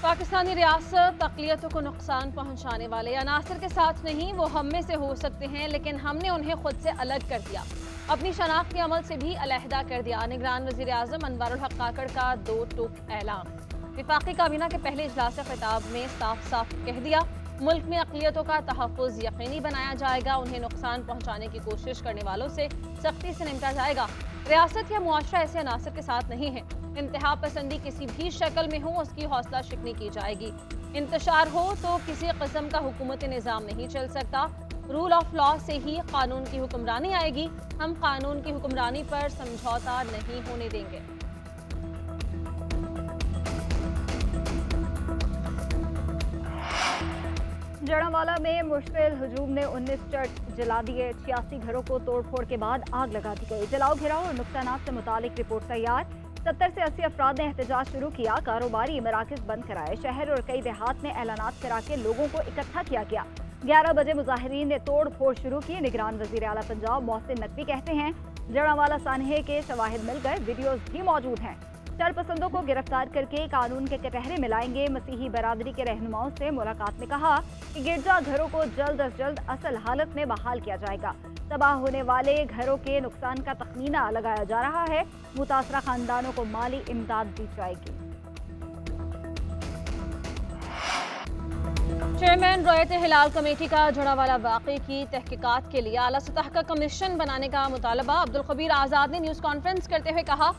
पाकिस्तानी रियासत अक़लियतों को नुकसान पहुंचाने वाले अनासर के साथ नहीं, वो हम में से हो सकते हैं, लेकिन हमने उन्हें खुद से अलग कर दिया, अपनी शनाख्ती अमल से भी अलहदा कर दिया। निगरान वज़ीर आज़म अनवारुल हक काकड़ का दो टूक ऐलान। वफाकी काबीना के पहले इजलास खिताब में साफ साफ कह दिया, मुल्क में अक़लियतों का तहफ़्फ़ुज़ यकीनी बनाया जाएगा, उन्हें नुकसान पहुंचाने की कोशिश करने वालों से सख्ती से निपटा जाएगा। रियासत या मुआशरा ऐसे अनासर के साथ नहीं है। इंतहा पसंदी किसी भी शक्ल में हो, उसकी हौसला शिकनी की जाएगी। इंतशार हो तो किसी किस्म का हुकूमती निज़ाम नहीं चल सकता। रूल ऑफ लॉ से ही कानून की हुक्मरानी आएगी। हम कानून की हुक्मरानी पर समझौता नहीं होने देंगे। जड़ावाला में मुश्तिल हजूम ने 19 चर्च जला दिए। 86 घरों को तोड़फोड़ के बाद आग लगा दी गई। जलाओ घिराव और नुकसानात से मुतालिक रिपोर्ट तैयार। 70 से 80 अफराद ने एहतजाज शुरू किया। कारोबारी मराकज बंद कराए। शहर और कई देहात में ऐलानात करा के लोगों को इकट्ठा किया गया। 11 बजे मुजाहिरीन ने तोड़ फोड़ शुरू की। निगरान वजीर आला पंजाब मोहसिन नकवी कहते हैं, जड़ावाला सानहे के शवाहिद मिल गए, वीडियोज भी मौजूद हैं। शरपसंदों को गिरफ्तार करके कानून के कटहरे मिलाएंगे। मसीही बरादरी के रहनुमाओं से मुलाकात में कहा कि गिरजा घरों को जल्द अज जल्द असल हालत में बहाल किया जाएगा। तबाह होने वाले घरों के नुकसान का तखमीना लगाया जा रहा है। मुतासरा खानदानों को माली इमदाद दी जाएगी। चेयरमैन रॉयत हिलाल कमेटी का जड़ावाला वाक़े की तहकीकात के लिए आला सतह का कमीशन बनाने का मुतालबा। अब्दुल खबीर आज़ाद ने न्यूज़ कॉन्फ्रेंस करते हुए कहा,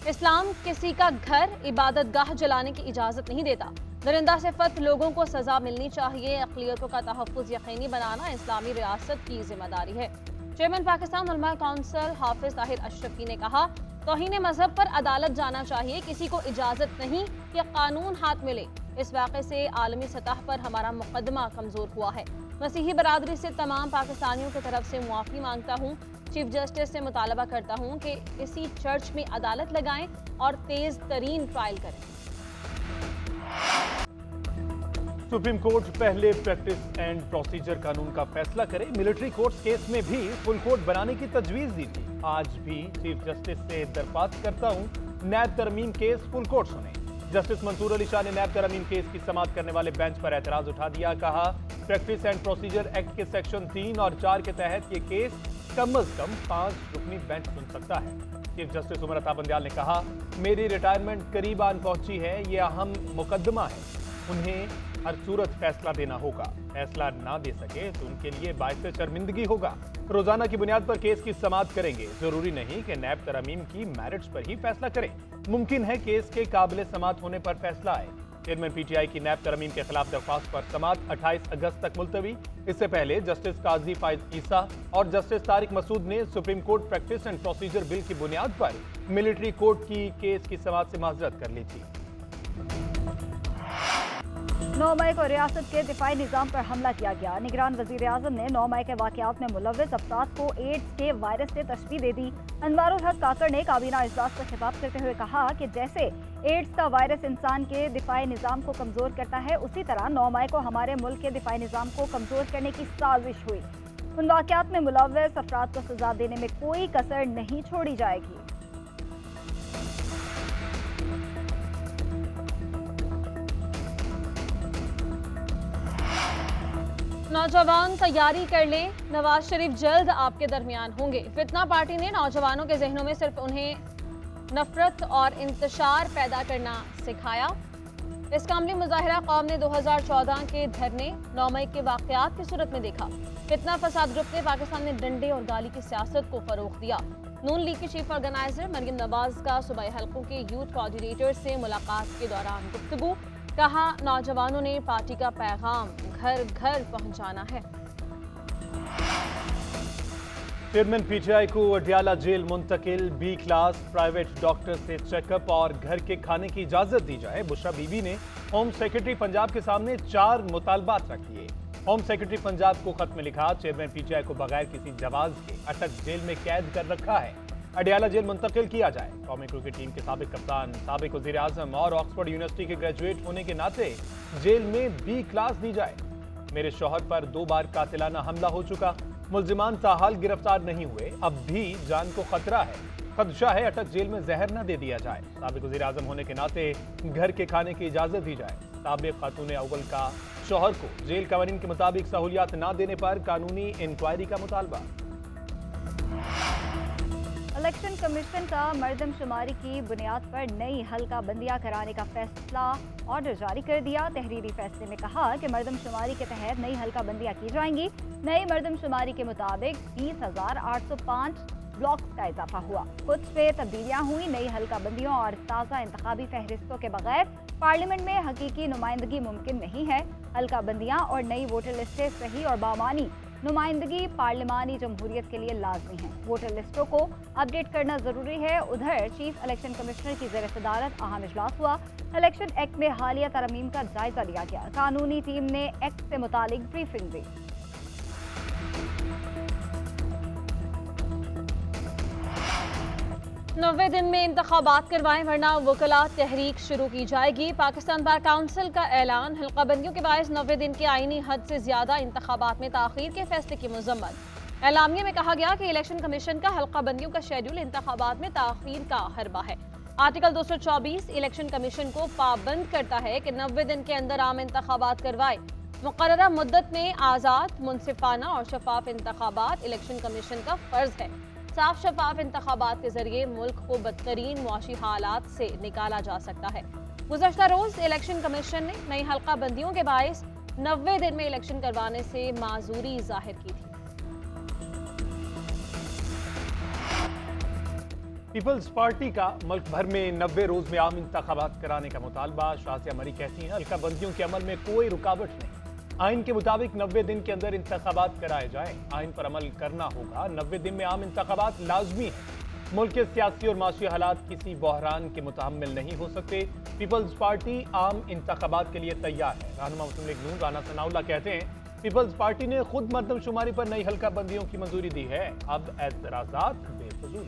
इस्लाम किसी का घर इबादत गाह जलाने की इजाज़त नहीं देता। दरिंदा सिफत लोगों को सजा मिलनी चाहिए। अक़लियतों का तहफ़्फ़ुज़ यकीनी बनाना इस्लामी रियासत की जिम्मेदारी है। चेयरमैन पाकिस्तान उलमा काउंसिल हाफिज ताहिर अशरफी ने कहा, तौहीन मजहब पर अदालत जाना चाहिए, किसी को इजाज़त नहीं कि कानून हाथ में ले। इस वाक़े से आलमी सतह पर हमारा मुकदमा कमज़ोर हुआ है। मसीही बरादरी से तमाम पाकिस्तानियों की तरफ से मुआफ़ी मांगता हूँ। चीफ जस्टिस से मुतालबा करता हूँ कि इसी चर्च में अदालत लगाएं और तेज तरीन ट्रायल करें। सुप्रीम कोर्ट पहले प्रैक्टिस एंड प्रोसीजर कानून का फैसला करे। मिलिट्री कोर्ट्स केस में भी फुल कोर्ट बनाने की तजवीज दी थी। आज भी चीफ जस्टिस से दरख्वास्त करता हूँ, नैब तरमीम केस फुल कोर्ट सुने। जस्टिस मंसूर अली शाह ने नैब तरमीम केस की समाअत करने वाले बेंच पर एतराज उठा दिया। कहा, प्रैक्टिस एंड प्रोसीजर एक्ट के सेक्शन 3 और 4 के तहत ये केस कम अज कम 5 रुकनी बेंच सुन सकता है। चीफ जस्टिस उमर अता बंदयाल ने कहा, मेरी रिटायरमेंट करीब आन पहुंची है, ये अहम मुकदमा है, उन्हें हर सूरत फैसला देना होगा। फैसला ना दे सके तो उनके लिए बाइस शर्मिंदगी होगा। रोजाना की बुनियाद पर केस की समाअत करेंगे। जरूरी नहीं कि नैब तरमीम की मेरिट्स पर ही फैसला करें। मुमकिन है केस के काबिल समाअत होने पर फैसला आए। चेयरमैन पीटीआई की नैब तरमीम के खिलाफ दरख्वास्त पर समाअत 28 अगस्त तक मुलतवी। इससे पहले जस्टिस काजी फाइज ईसा और जस्टिस तारिक मसूद ने supreme court practice and procedure bill की बुनियाद पर मिलिट्री कोर्ट की केस की समाअत से माजरत कर ली थी। 9 मई को रियासत के दिफाई निज़ाम पर हमला किया गया। निगरान वज़ीर आज़म ने 9 मई के वाक़यात में मुलव्वस अफराद को एड्स के वायरस से तशबीह दे दी। अनवारुल हक काकड़ ने काबीना इजलास पर खिताब करते हुए कहा कि जैसे एड्स का वायरस इंसान के दिफाई निज़ाम को कमज़ोर करता है, उसी तरह 9 मई को हमारे मुल्क के दिफाई निज़ाम को कमज़ोर करने की साजिश हुई। उन वाक़यात में मुलव्वस अफराद को सजा देने में कोई कसर नहीं छोड़ी जाएगी। नौजवान तैयारी कर लें, नवाज शरीफ जल्द आपके दरमियान होंगे। फितना पार्टी ने नौजवानों के जहनों में सिर्फ उन्हें नफरत और इंतशार पैदा करना सिखाया। इसका अमली मुजाहिरा कौम ने 2014 के धरने 9 मई के वाक़यात की सूरत में देखा। फितना फसाद ग्रुप ने पाकिस्तान में डंडे और गाली की सियासत को फरोग दिया। नून लीग की चीफ ऑर्गेनाइजर मरियम नवाज का सूबाई हलकों के यूथ कोऑर्डिनेटर से मुलाकात के दौरान गुफ्तगू। कहा, नौजवानों ने पार्टी का पैगाम घर घर पहुंचाना है। चेयरमैन पीटीआई को अडियाला जेल मुंतकिल। बी क्लास प्राइवेट डॉक्टर से चेकअप और घर के खाने की इजाजत दी जाए। बुशरा बीबी ने होम सेक्रेटरी पंजाब के सामने 4 मुतालबात रख दिए। होम सेक्रेटरी पंजाब को खत में लिखा, चेयरमैन पीटीआई को बगैर किसी जवाज के अटक जेल में कैद कर रखा है, अडियाला जेल मुंतकिल किया जाए। कौमी क्रिकेट टीम के साबिक कप्तान, साबिक वज़ीर आज़म और ऑक्सफोर्ड यूनिवर्सिटी के ग्रेजुएट होने के नाते जेल में बी क्लास दी जाए। मेरे शौहर पर 2 बार कातिलाना हमला हो चुका, मुल्जिमान ताहाल गिरफ्तार नहीं हुए, अब भी जान को खतरा है। खदशा है अटक जेल में जहर न दे दिया जाए। साबिक वज़ीर आज़म होने के नाते घर के खाने की इजाजत दी जाए। साबिक खातून अव्वल का शौहर को जेल कवानीन के मुताबिक सहूलियात न देने पर कानूनी इंक्वायरी का मुतालबा। इलेक्शन कमीशन का मर्दमशुमारी की बुनियाद पर नई हल्का बंदियां कराने का फैसला ऑर्डर जारी कर दिया। तहरीरी फैसले में कहा कि मर्दमशुमारी के तहत नई हल्का बंदियां की जाएंगी। नई मर्दमशुमारी के मुताबिक 20,805 ब्लॉक्स का इजाफा हुआ। कुछ पे तब्दीलियां हुई। नई हल्का बंदियों और ताज़ा इंतखाबी फहरिस्तों के बगैर पार्लियामेंट में हकीकी नुमाइंदगी मुमकिन नहीं है। हल्का बंदियां और नई वोटर लिस्टें सही और बामानी नुमाइंदगी पार्लिमानी जमहूरियत के लिए लाजमी है। वोटर लिस्टों को अपडेट करना जरूरी है। उधर चीफ इलेक्शन कमिश्नर की ज़ेर सदारत अहम इजलास हुआ। इलेक्शन एक्ट में हालिया तरमीम का जायजा लिया गया। कानूनी टीम ने एक्ट से मुतालिक ब्रीफिंग दी। 90 दिन में इंतखाबात करवाएं वरना वकला तहरीक शुरू की जाएगी। पाकिस्तान बार काउंसिल का ऐलान। हल्काबंदियों के बायस 90 दिन की आईनी हद से ज्यादा इंतखाबात में ताखीर के फैसले की मजम्मत। एलामिया में कहा गया कि इलेक्शन कमीशन का हल्काबंदियों का शेड्यूल इंतखाबात में ताखीर का हरबा है। आर्टिकल 224 इलेक्शन कमीशन को पाबंद करता है कि 90 दिन के अंदर आम इंतखाबात करवाए। मुकर्ररा मुद्दत में आज़ाद, मुनसिफाना और शफाफ इंतखाबात इलेक्शन कमीशन का फर्ज है। साफ शफाफ इंतखाबात के जरिए मुल्क को बदतरीन मुआशी हालात से निकाला जा सकता है। गुज़श्ता रोज इलेक्शन कमीशन ने नई हल्का बंदियों के बायस 90 दिन में इलेक्शन करवाने से माजूरी जाहिर की थी। पीपल्स पार्टी का मुल्क भर में 90 रोज में आम इंतखाबात कराने का मुतालबा। शाजिया मरी कहती हैं हल्का बंदियों के अमल में कोई रुकावट नहीं। आइन के मुताबिक 90 दिन के अंदर इंतखाबात कराए जाएं। आइन पर अमल करना होगा। 90 दिन में आम इंतखाबात लाजमी है। मुल्क के सियासी और माशी हालात किसी बहरान के मुतहम्मिल नहीं हो सकते। पीपल्स पार्टी आम इंतखाबात के लिए तैयार है। रहनुमा मुस्लिम लीग नून राना सनाउल्लाह कहते हैं पीपल्स पार्टी ने खुद मर्दमशुमारी पर नई हल्का बंदियों की मंजूरी दी है। अब एतराजात बेफजूल।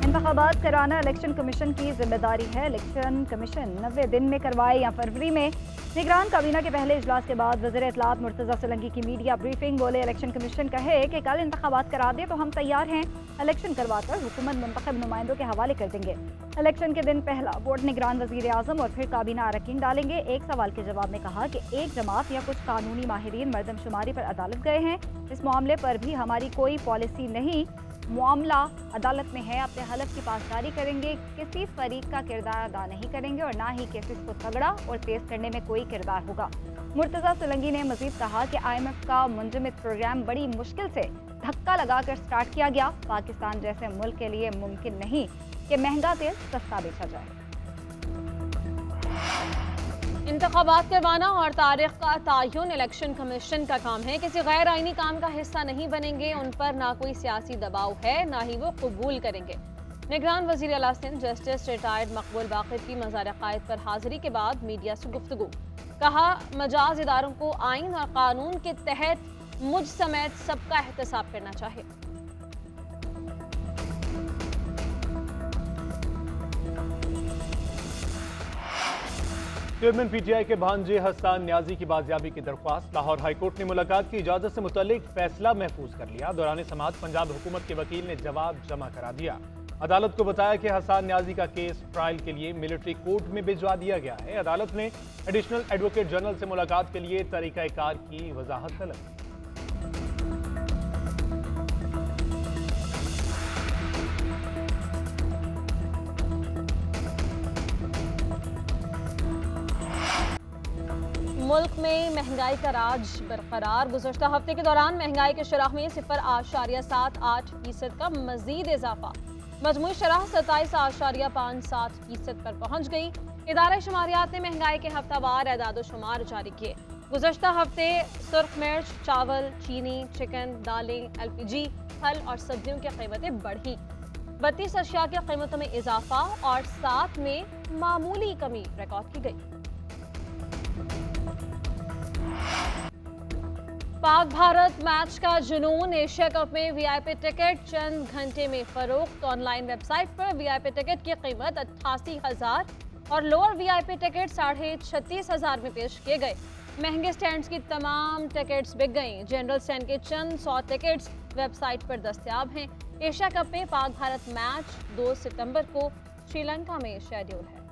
इंतखाबात कराना इलेक्शन कमीशन की जिम्मेदारी है। इलेक्शन कमीशन 90 दिन में करवाए या फरवरी में। निगरान काबीना के पहले इजलास के बाद वज़ीर इत्तलात मुर्तज़ा सोलंकी की मीडिया ब्रीफिंग। बोले इलेक्शन कमीशन कहे कि कल इंतखाबात करा दे तो हम तैयार हैं। इलेक्शन करवाकर हुकूमत मुंतखब नुमाइंदों के हवाले कर देंगे। इलेक्शन के दिन पहला वोट निगरान वज़ीर आज़म और फिर काबीना अरकान डालेंगे। एक सवाल के जवाब में कहा कि एक जमात या कुछ कानूनी माहिरीन मर्दमशुमारी पर अदालत गए हैं। इस मामले पर भी हमारी कोई पॉलिसी नहीं। मामला अदालत में है। अपने हलफ की पासदारी करेंगे। किसी फरीक का किरदार अदा नहीं करेंगे और ना ही केसेस को तगड़ा और तेज करने में कोई किरदार होगा। मुर्तज़ा सोलंकी ने मजीद कहा कि IMF का मुंजमद प्रोग्राम बड़ी मुश्किल से धक्का लगाकर स्टार्ट किया गया। पाकिस्तान जैसे मुल्क के लिए मुमकिन नहीं कि महंगा तेल सस्ता बेचा जाए। इंतखाबात करवाना और तारीख का तयन इलेक्शन कमीशन का काम है। किसी गैर आइनी काम का हिस्सा नहीं बनेंगे। उन पर ना कोई सियासी दबाव है ना ही वो कबूल करेंगे। निगरान वज़ीर आला सिंध जस्टिस रिटायर्ड मकबूल बाक़िर की मज़ार क़ायद पर हाजिरी के बाद मीडिया से गुफ्तगू। कहा मजाज इदारों को आइन और कानून के तहत मुझ समेत सबका एहतसाब करना चाहिए। चेयरमैन PTI के भांजे हसन न्याजी की बाजियाबी की दरख्वास्त। लाहौर हाईकोर्ट ने मुलाकात की इजाजत से मुतल्लिक फैसला महफूज कर लिया। दौरान समाअत पंजाब हुकूमत के वकील ने जवाब जमा करा दिया। अदालत को बताया कि हसन न्याजी का केस ट्रायल के लिए मिलिट्री कोर्ट में भिजवा दिया गया है। अदालत ने एडिशनल एडवोकेट जनरल से मुलाकात के लिए तरीक़ाकार की वजाहत तलब। मुल्क में महंगाई का राज बरकरार। गुज़श्ता हफ्ते के दौरान महंगाई के शरह में 0.78% का मजीद इजाफा। मजमूई शरह 27.57% पर पहुंच गई। इदारा शुमारियात ने महंगाई के हफ्तावार एदाद-ओ-शुमार जारी किए। गुज़श्ता हफ्ते सुर्ख मिर्च, चावल, चीनी, चिकन, दालें, LPG, फल और सब्जियों की कीमतें बढ़ी। 32 अशिया की कीमतों में इजाफा और 7 में मामूली कमी रिकॉर्ड की गई। पाक भारत मैच का जुनून, एशिया कप में वीआईपी टिकट चंद घंटे में फरोख्त। ऑनलाइन वेबसाइट पर वीआईपी टिकट की कीमत 88,000 और लोअर वीआईपी टिकट 36,500 में पेश किए गए। महंगे स्टैंड्स की तमाम टिकट्स बिक गईं। जनरल स्टैंड के चंद 100 टिकट्स वेबसाइट पर दस्तयाब हैं। एशिया कप में पाक भारत मैच 2 सितंबर को श्रीलंका में शेड्यूल है।